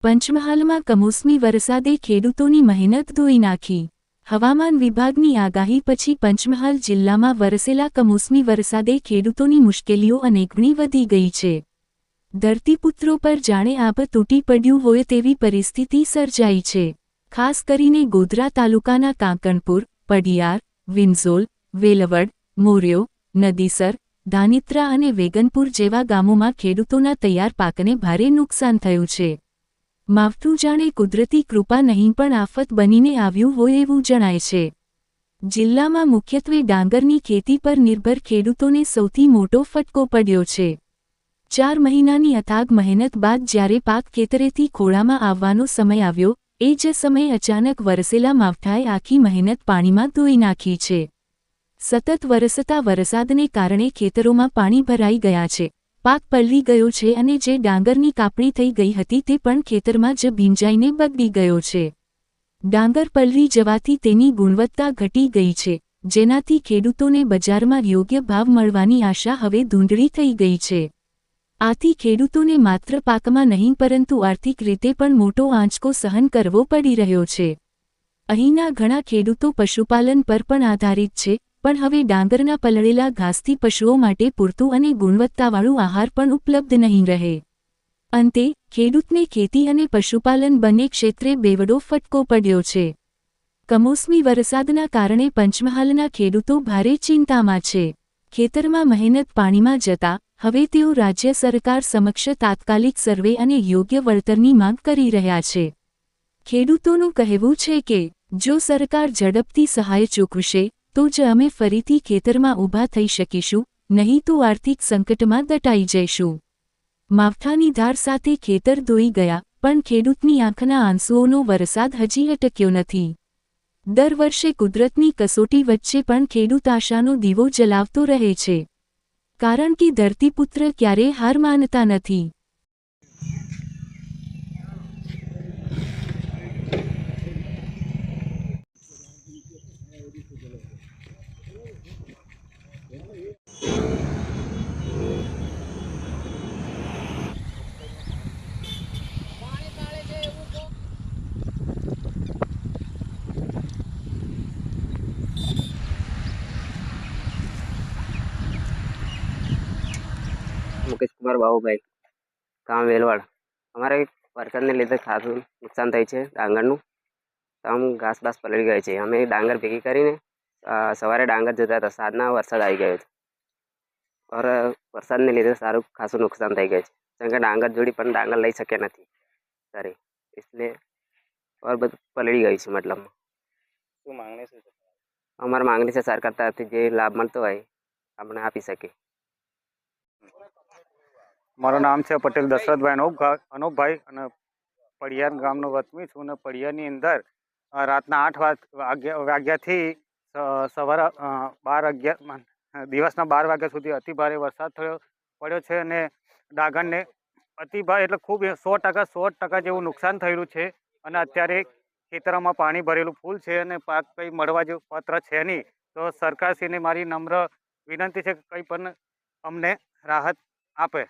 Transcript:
પંચમહાલમાં કમોસમી વરસાદે ખેડૂતોની મહેનત ધોઈ નાખી। હવામાન વિભાગની આગાહી પછી પંચમહાલ જિલ્લામાં વરસેલા કમોસમી વરસાદે ખેડૂતોની મુશ્કેલીઓ અનેકગણી વધી ગઈ છે। ધરતીપુત્રો પર જાણે આભ તૂટી પડ્યું હોય તેવી પરિસ્થિતિ સર્જાઈ છે। ખાસ કરીને ગોધરા તાલુકાના કાંકણપુર, પડિયાર, વિંઝોલ, વેલવડ, મોર્યો, નદીસર, ધાનિત્રા અને વેગનપુર જેવા ગામોમાં ખેડૂતોના તૈયાર પાકને ભારે નુકસાન થયું છે। માવઠું જાણે કુદરતી કૃપા નહીં પણ આફત બનીને આવ્યું હોય એવું જણાય છે। જિલ્લામાં મુખ્યત્વે ડાંગરની ખેતી પર નિર્ભર ખેડૂતોને સૌથી મોટો ફટકો પડ્યો છે। 4 મહિનાની અથાગ મહેનત બાદ જ્યારે પાક ખેતરેથી ખોળામાં આવવાનો સમય આવ્યો, એ જ સમયે અચાનક વરસેલા માવઠાએ આખી મહેનત પાણીમાં ધોઈ નાખી છે। સતત વરસતા વરસાદને કારણે ખેતરોમાં પાણી ભરાઈ ગયા છે, પાક પલળી ગયો છે અને જે ડાંગરની કાપણી થઈ ગઈ હતી તે પણ ખેતરમાં જ ભીંજાઈને બગડી ગયો છે। ડાંગર પલળી જવાથી તેની ગુણવત્તા ઘટી ગઈ છે, જેનાથી ખેડૂતોને બજારમાં યોગ્ય ભાવ મળવાની આશા હવે ધૂંધળી થઈ ગઈ છે। આથી ખેડૂતોને માત્ર પાકમાં નહીં પરંતુ આર્થિક રીતે પણ મોટો આંચકો સહન કરવો પડી રહ્યો છે। અહીંના ઘણા ખેડૂતો પશુપાલન પર પણ આધારિત છે, પણ હવે ડાંગરના પલળેલા ઘાસથી પશુઓ માટે પૂરતું અને ગુણવત્તાવાળું આહાર પણ ઉપલબ્ધ નહીં રહે। અંતે ખેડૂતને ખેતી અને પશુપાલન બંને ક્ષેત્રે બેવડો ફટકો પડ્યો છે। કમોસમી વરસાદના કારણે પંચમહાલના ખેડૂતો ભારે ચિંતામાં છે। ખેતરમાં મહેનત પાણીમાં જતા હવે તેઓ રાજ્ય સરકાર સમક્ષ તાત્કાલિક સર્વે અને યોગ્ય વળતરની માંગ કરી રહ્યા છે। ખેડૂતોનું કહેવું છે કે જો સરકાર ઝડપથી સહાય ચૂકવશે તો જ અમે ફરીથી ખેતરમાં ઊભા થઈ શકીશું, નહીં તો આર્થિક સંકટમાં દટાઈ જઈશું। માવઠાની ધાર સાથે ખેતર ધોઈ ગયા, પણ ખેડૂતની આંખના આંસુઓનો વરસાદ હજી અટક્યો નથી। દર વર્ષે કુદરતની કસોટી વચ્ચે પણ ખેડૂત આશાનો દીવો જલાવતો રહે છે, કારણ કે ધરતીપુત્ર ક્યારેય હાર માનતા નથી। मुकेश कुमार बाबूभाई, गाम वेलवाड़। अमरे वरसाद ने लीधे खासू नुकसान थई छे डांगरनुं। आम घास बास पलળી गई है। अमे डांगर भेगी करीने सवारे डांगर जता था, साँजना वरसाद आई गयो और वरसाद ने लीधे सारू खासू नुकसान थई गई है, कारण के डांगर जोड़ी पण डांगर लई शक्या नथी घरे, इसलिए और बधुं पलળી गई है। मतलब શું માંગણી શું છે? अमर मांगनी से सरकार तरफथी जे लाभ मळतो होय आपणे आपी शके। મારું નામ છે પટેલ દશરથભાઈ અનોપભાઈ અને પડિયાર ગામનો વતની છું અને પડિયારની અંદર રાતના 8 વાગ્યાથી સવારે 12 દિવસના 12 વાગ્યા સુધી અતિ ભારે વરસાદ પડ્યો છે અને ડાંગરને અતિ ભારે એટલે ખૂબ 100% જેવું નુકસાન થયેલું છે અને અત્યારે ખેતરોમાં પાણી ભરેલું ફૂલ છે અને પાક કંઈ મળવા જેવું પાત્ર છે નહીં। તો સરકારશ્રીને મારી નમ્ર વિનંતી છે કે કંઈ પણ અમને રાહત આપે।